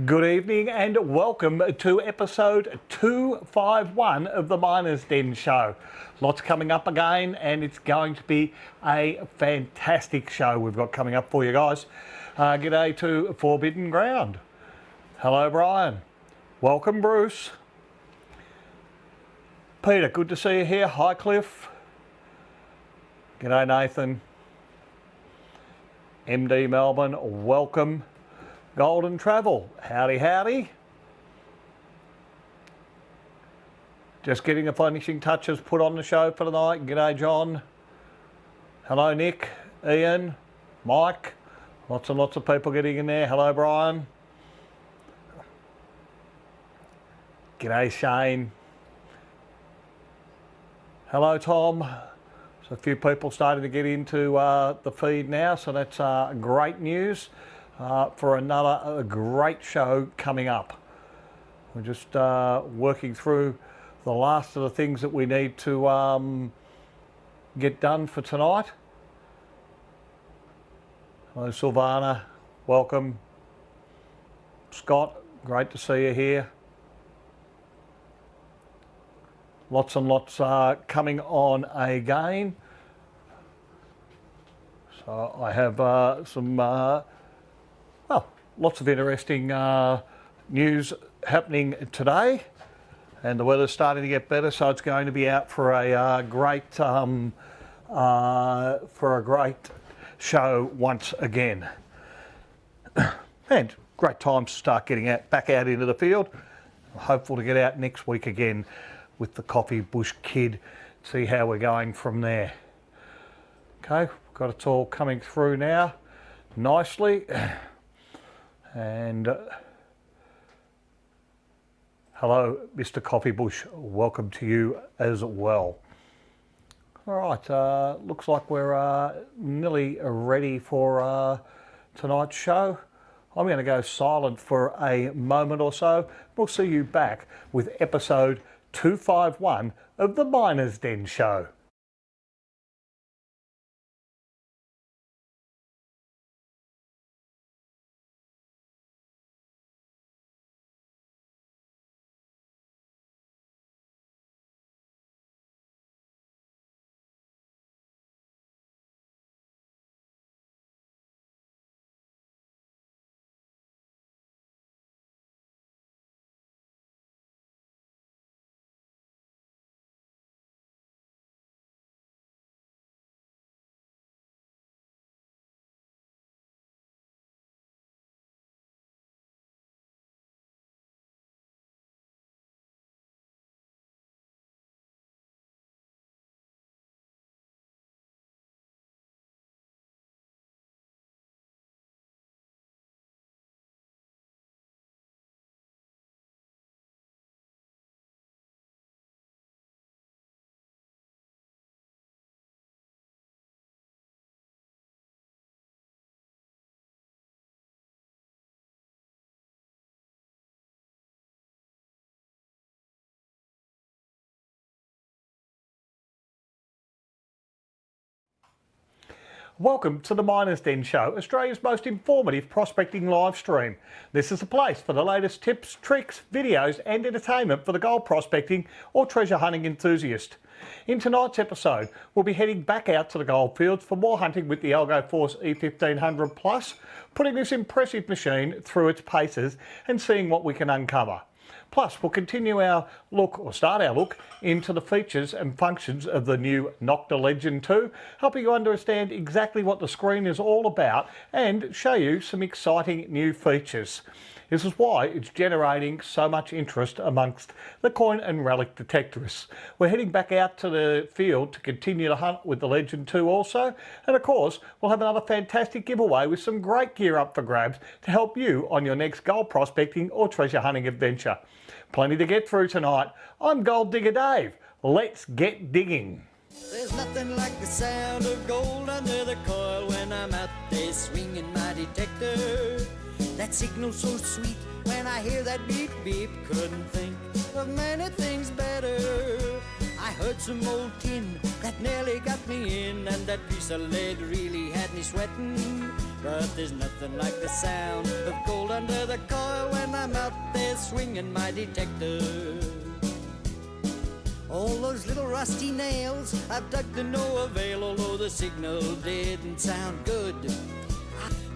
Good evening and welcome to episode 251 of the Miners Den Show. Lots coming up again and it's going to be a fantastic show we've got coming up for you guys. G'day to Forbidden Ground. Hello Brian. Welcome Bruce. Peter, good to see you here. Hi Cliff. G'day Nathan. MD Melbourne, welcome. Golden Travel, howdy howdy. Just getting the finishing touches put on the show for tonight. G'day John. Hello Nick, Ian, Mike. Lots and lots of people getting in there. Hello Brian. G'day Shane. Hello Tom. So a few people starting to get into the feed now, so that's great news. For another great show coming up. We're just working through the last of the things that we need to get done for tonight. Hello Silvana, welcome. Scott, great to see you here. Lots and lots coming on again. So I have some lots of interesting news happening today, and the weather's starting to get better, so it's going to be out for a great show once again. And great time to start getting back out into the field. Hopeful to get out next week again with the Coffee Bush Kid. See how we're going from there. Okay, got it all coming through now nicely. And hello, Mr. Coffee Bush, welcome to you as well. All right, looks like we're nearly ready for tonight's show. I'm going to go silent for a moment or so. We'll see you back with episode 251 of the Miners Den Show. Welcome to the Miners Den Show, Australia's most informative prospecting live stream. This is the place for the latest tips, tricks, videos and entertainment for the gold prospecting or treasure hunting enthusiast. In tonight's episode, we'll be heading back out to the goldfields for more hunting with the Algo Force E1500 Plus, putting this impressive machine through its paces and seeing what we can uncover. Plus, we'll continue our look, or start our look, into the features and functions of the new Nocta Legend 2, helping you understand exactly what the screen is all about and show you some exciting new features. This is why it's generating so much interest amongst the coin and relic detectorists. We're heading back out to the field to continue to hunt with the Legend 2 also, and of course we'll have another fantastic giveaway with some great gear up for grabs to help you on your next gold prospecting or treasure hunting adventure. Plenty to get through tonight. I'm Gold Digger Dave. Let's get digging. There's nothing like the sound of gold under the coil when I'm out there swinging my detector. That signal so sweet when I hear that beep beep. Couldn't think of many things better. I I heard some old tin that nearly got me in, and that piece of lead really had me sweating. But there's nothing like the sound of gold under the coil when I'm out there swinging my detector. All those little rusty nails I've dug to no avail, although the signal didn't sound good.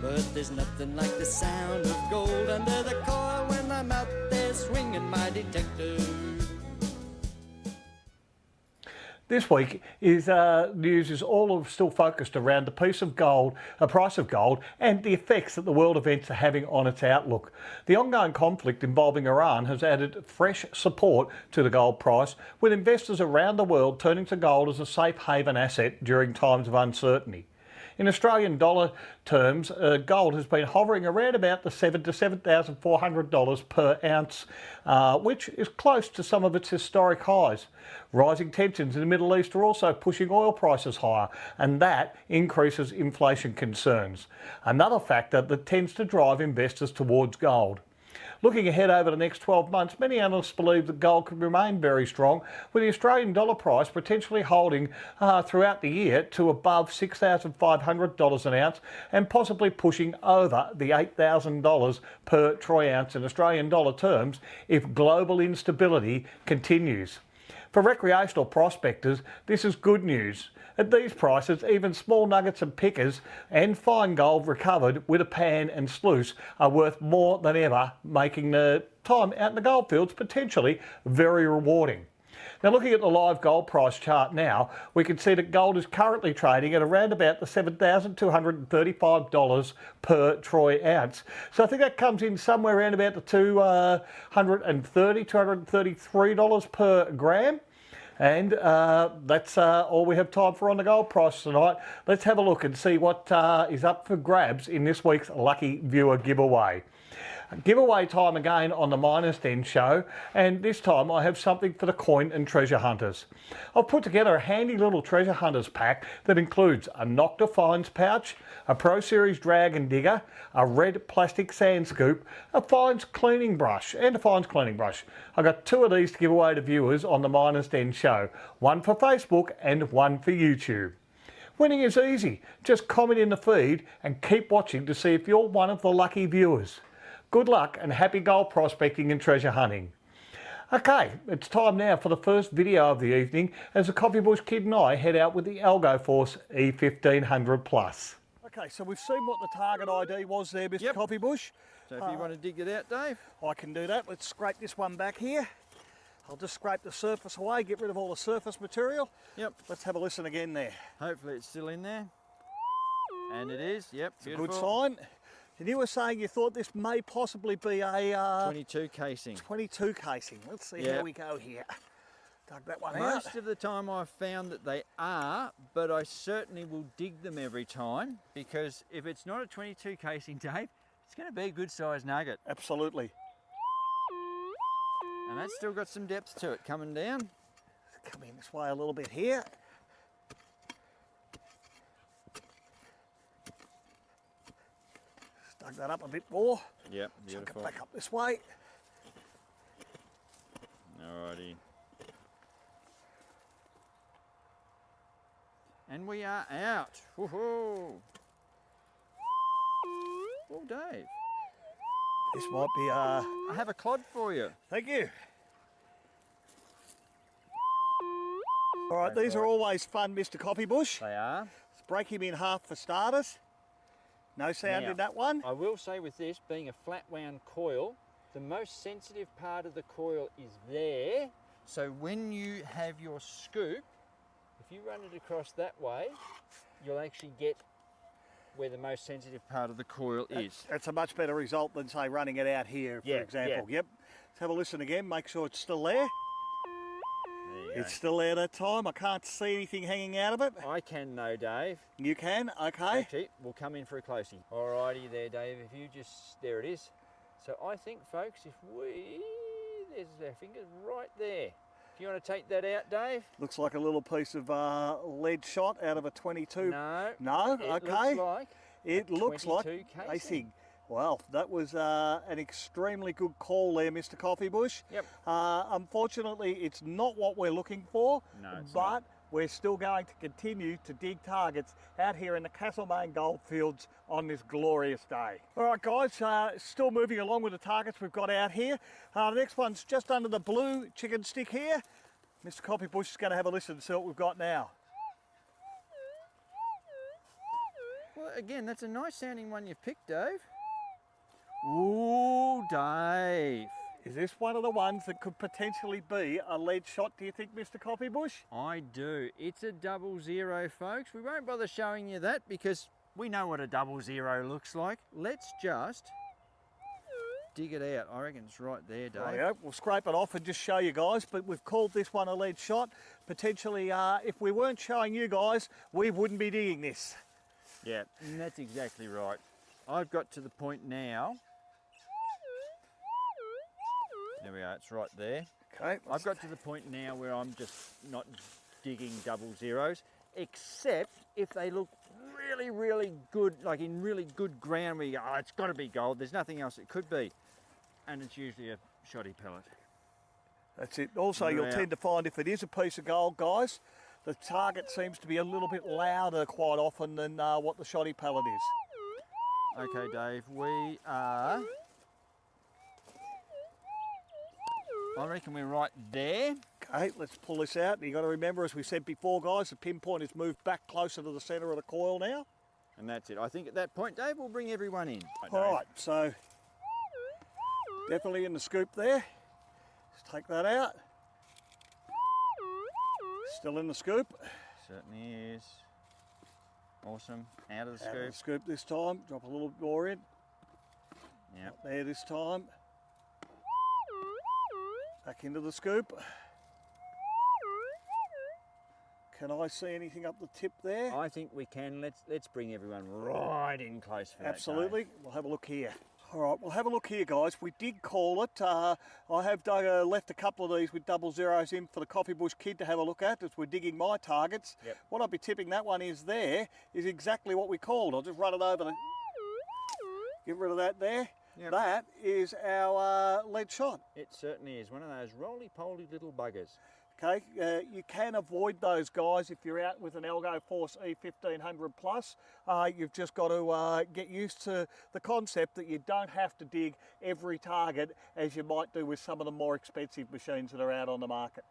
But there's nothing like the sound of gold under the coil when I'm out there swinging my detector. This week news is all still focused around the price of gold, and the effects that the world events are having on its outlook. The ongoing conflict involving Iran has added fresh support to the gold price, with investors around the world turning to gold as a safe haven asset during times of uncertainty. In Australian dollar terms, gold has been hovering around about the $7,000 to $7,400 per ounce, which is close to some of its historic highs. Rising tensions in the Middle East are also pushing oil prices higher, and that increases inflation concerns, another factor that tends to drive investors towards gold. Looking ahead over the next 12 months, many analysts believe that gold could remain very strong, with the Australian dollar price potentially holding throughout the year to above $6,500 an ounce and possibly pushing over the $8,000 per troy ounce in Australian dollar terms if global instability continues. For recreational prospectors, this is good news. At these prices, even small nuggets and pickers and fine gold recovered with a pan and sluice are worth more than ever, making the time out in the goldfields potentially very rewarding. Now, looking at the live gold price chart now, we can see that gold is currently trading at around about the $7,235 per troy ounce. So I think that comes in somewhere around about the $233 per gram. And that's all we have time for on the gold price tonight. Let's have a look and see what is up for grabs in this week's Lucky Viewer giveaway. Giveaway time again on the Miners Den show, and this time I have something for the coin and treasure hunters. I've put together a handy little treasure hunters pack that includes a Nocta Finds pouch, a Pro Series drag and digger, a red plastic sand scoop, a Finds cleaning brush and a Finds cleaning brush. I've got two of these to give away to viewers on the Miners Den show, one for Facebook and one for YouTube. Winning is easy, just comment in the feed and keep watching to see if you're one of the lucky viewers. Good luck and happy gold prospecting and treasure hunting. Okay, it's time now for the first video of the evening as the Coffee Bush Kid and I head out with the Algo Force E1500 Plus. Okay, so we've seen what the target ID was there, Mr. Yep. Coffee Bush. So if you want to dig it out, Dave? I can do that. Let's scrape this one back here. I'll just scrape the surface away, get rid of all the surface material. Yep. Let's have a listen again there. Hopefully it's still in there. And it is, yep, It's a beautiful. good sign. And you were saying you thought this may possibly be a 22 casing. 22 casing. Let's see how we go here. Dug that one out. Most of the time I've found that they are, but I certainly will dig them every time, because if it's not a 22 casing, Dave, it's going to be a good sized nugget. Absolutely. And that's still got some depth to it coming down. Come in this way a little bit here. Dug that up a bit more. Yep, Chuck beautiful. it back up this way. Alrighty. And we are out. Woohoo! Well, Dave, This might be I have a clod for you. Thank you. All right, Go these for are it. always fun, Mr. Coffee Bush. They are. Let's break him in half for starters. No sound Now, in that one. I will say with this being a flat wound coil, the most sensitive part of the coil is there. So when you have your scoop, if you run it across that way, you'll actually get where the most sensitive part of the coil is. That's a much better result than, say, running it out here, for Yeah, example. yeah. Yep. Let's have a listen again, make sure it's still there. There you It's still there that time. I can't see anything hanging out of it. go. I can though, Dave. You can? Okay. Actually, we'll come in for a closey. Alrighty there, Dave. If you just, there it is. So I think, folks, if we, there's our fingers right there. Do you want to take that out, Dave? Looks like a little piece of lead shot out of a 22. No. No? It Okay. looks like It looks like 22 casing. Well, that was an extremely good call there, Mr. Coffeebush. Yep. Unfortunately, it's not what we're looking for, No, it's but not. we're still going to continue to dig targets out here in the Castlemaine goldfields on this glorious day. All right, guys, still moving along with the targets we've got out here. The next one's just under the blue chicken stick here. Mr. Coffeebush is going to have a listen and see what we've got now. Well, again, that's a nice sounding one you've picked, Dave. Ooh, Dave. Is this one of the ones that could potentially be a lead shot, do you think, Mr. Coffeebush? I do. It's a 00, folks. We won't bother showing you that because we know what a 00 looks like. Let's just dig it out. I reckon it's right there, Dave. Rightio, we'll scrape it off and just show you guys, but we've called this one a lead shot. Potentially, if we weren't showing you guys, we wouldn't be digging this. Yeah, and that's exactly right. I've got to the point now. There we are, it's right there. Okay. I've got to the point now where I'm just not digging 00s, except if they look really, really good, like in really good ground where you go, oh, it's got to be gold, there's nothing else it could be. And it's usually a shoddy pellet. That's it. Also, you'll tend to find if it is a piece of gold, guys, the target seems to be a little bit louder quite often than what the shoddy pellet is. Okay, Dave, we are... I reckon we're right there. Okay, let's pull this out. You've got to remember, as we said before, guys, the pinpoint has moved back closer to the centre of the coil now. And that's it. I think at that point, Dave, we'll bring everyone in. All right, so definitely in the scoop there. Let's take that out. Still in the scoop. Certainly is. Awesome. Out of the Out scoop. of the scoop this time. Drop a little more in. Yep. There this time. Back into the scoop. Can I see anything up the tip there? I think we can. Let's bring everyone right in close for Absolutely. We'll have a look here. All right, we'll have a look here, guys. We did call it. I have left a couple of these with 00s in for the Coffeebush kid to have a look at as we're digging my targets. Yep. What I'll be tipping that one is there is exactly what we called. I'll just run it over. Get rid of that there. Yep. That is our lead shot. It certainly is. One of those roly-poly little buggers. Okay, you can avoid those guys if you're out with an Algo Force E1500 Plus. You've just got to get used to the concept that you don't have to dig every target as you might do with some of the more expensive machines that are out on the market.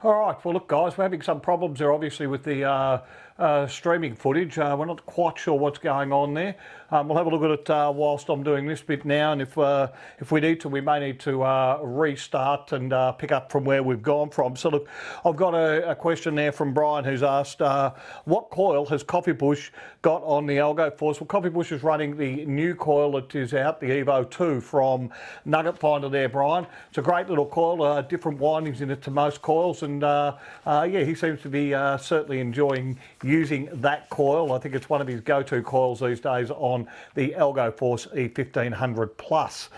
All right, well look guys, we're having some problems there obviously with the streaming footage. We're not quite sure what's going on there. We'll have a look at it whilst I'm doing this bit now, and if we need to, we may need to restart and pick up from where we've gone from. So look, I've got a question there from Brian who's asked, what coil has Coffeebush got on the Algo Force? Well, Coffeebush is running the new coil that is out, the Evo 2 from Nugget Finder there, Brian. It's a great little coil, different windings in it to most coils, and yeah, he seems to be certainly enjoying using that coil. I think it's one of his go-to coils these days on the Algo Force E1500 Plus.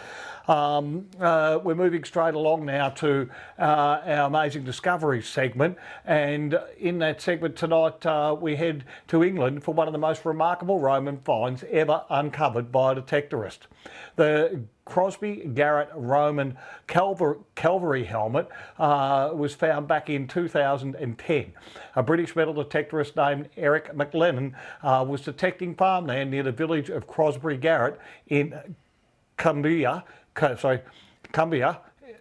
We're moving straight along now to our Amazing Discoveries segment, and in that segment tonight we head to England for one of the most remarkable Roman finds ever uncovered by a detectorist. The Crosby Garrett Roman cavalry helmet was found back in 2010. A British metal detectorist named Eric McLennan was detecting farmland near the village of Crosby Garrett in Cumbria,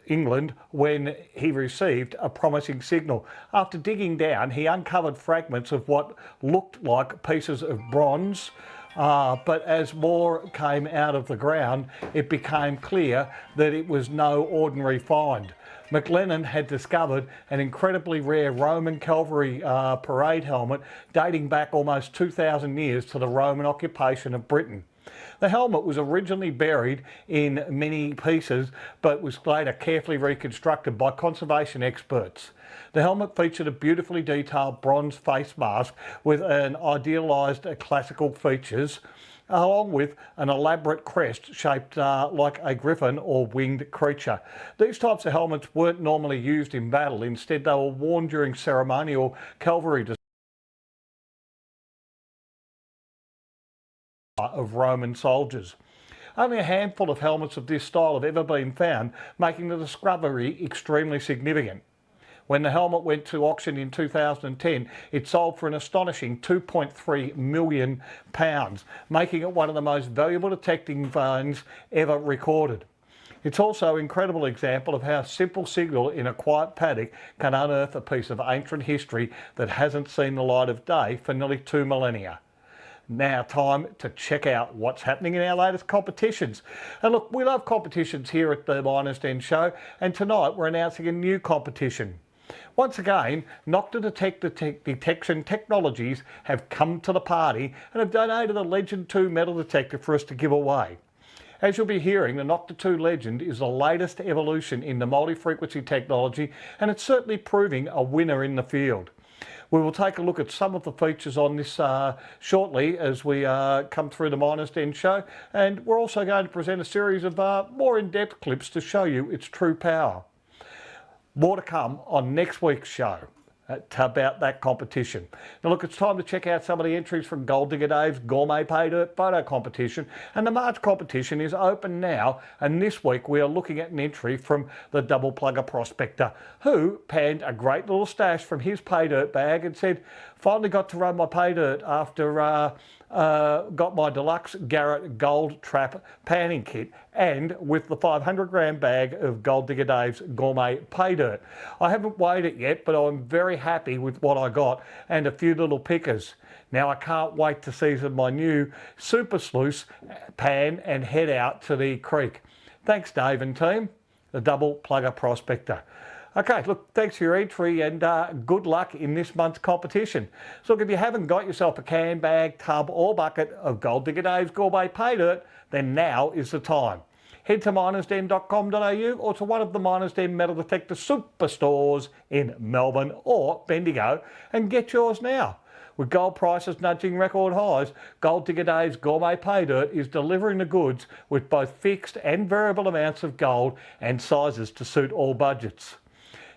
England, when he received a promising signal. After digging down, he uncovered fragments of what looked like pieces of bronze, but as more came out of the ground, it became clear that it was no ordinary find. McLennan had discovered an incredibly rare Roman cavalry parade helmet dating back almost 2,000 years to the Roman occupation of Britain. The helmet was originally buried in many pieces, but was later carefully reconstructed by conservation experts. The helmet featured a beautifully detailed bronze face mask with an idealised classical features, along with an elaborate crest shaped like a griffin or winged creature. These types of helmets weren't normally used in battle. Instead, they were worn during ceremonial cavalry of Roman soldiers. Only a handful of helmets of this style have ever been found, making the discovery extremely significant. When the helmet went to auction in 2010, it sold for an astonishing £2.3 million, making it one of the most valuable detecting finds ever recorded. It's also an incredible example of how a simple signal in a quiet paddock can unearth a piece of ancient history that hasn't seen the light of day for nearly 2 millennia. Now time to check out what's happening in our latest competitions. And look, we love competitions here at the Miners Den Show, and tonight we're announcing a new competition. Once again, Nocta Detection Technologies have come to the party and have donated a Legend 2 metal detector for us to give away. As you'll be hearing, the Nocta 2 Legend is the latest evolution in the multi-frequency technology, and it's certainly proving a winner in the field. We will take a look at some of the features on this shortly as we come through the Miners Den Show, and we're also going to present a series of more in-depth clips to show you its true power. More to come on next week's show about that competition. Now look, it's time to check out some of the entries from Gold Digger Dave's Gourmet Pay Dirt Photo Competition, and the March competition is open now, and this week we are looking at an entry from the Double Plugger Prospector, who panned a great little stash from his pay dirt bag and said, finally got to run my pay dirt after got my deluxe Garrett Gold Trap panning kit, and with the 500-gram bag of Gold Digger Dave's Gourmet Pay Dirt. I haven't weighed it yet, but I'm very happy with what I got, and a few little pickers. Now I can't wait to season my new Super Sluice pan and head out to the creek. Thanks Dave and team, the Double Plugger Prospector. Okay, look, thanks for your entry, and good luck in this month's competition. So look, if you haven't got yourself a can, bag, tub or bucket of Gold Digger Dave's Gourmet Pay Dirt, then now is the time. Head to minersden.com.au or to one of the Miners Den Metal Detector superstores in Melbourne or Bendigo and get yours now. With gold prices nudging record highs, Gold Digger Dave's Gourmet Pay Dirt is delivering the goods with both fixed and variable amounts of gold and sizes to suit all budgets.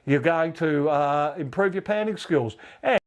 You're going to improve your panning skills and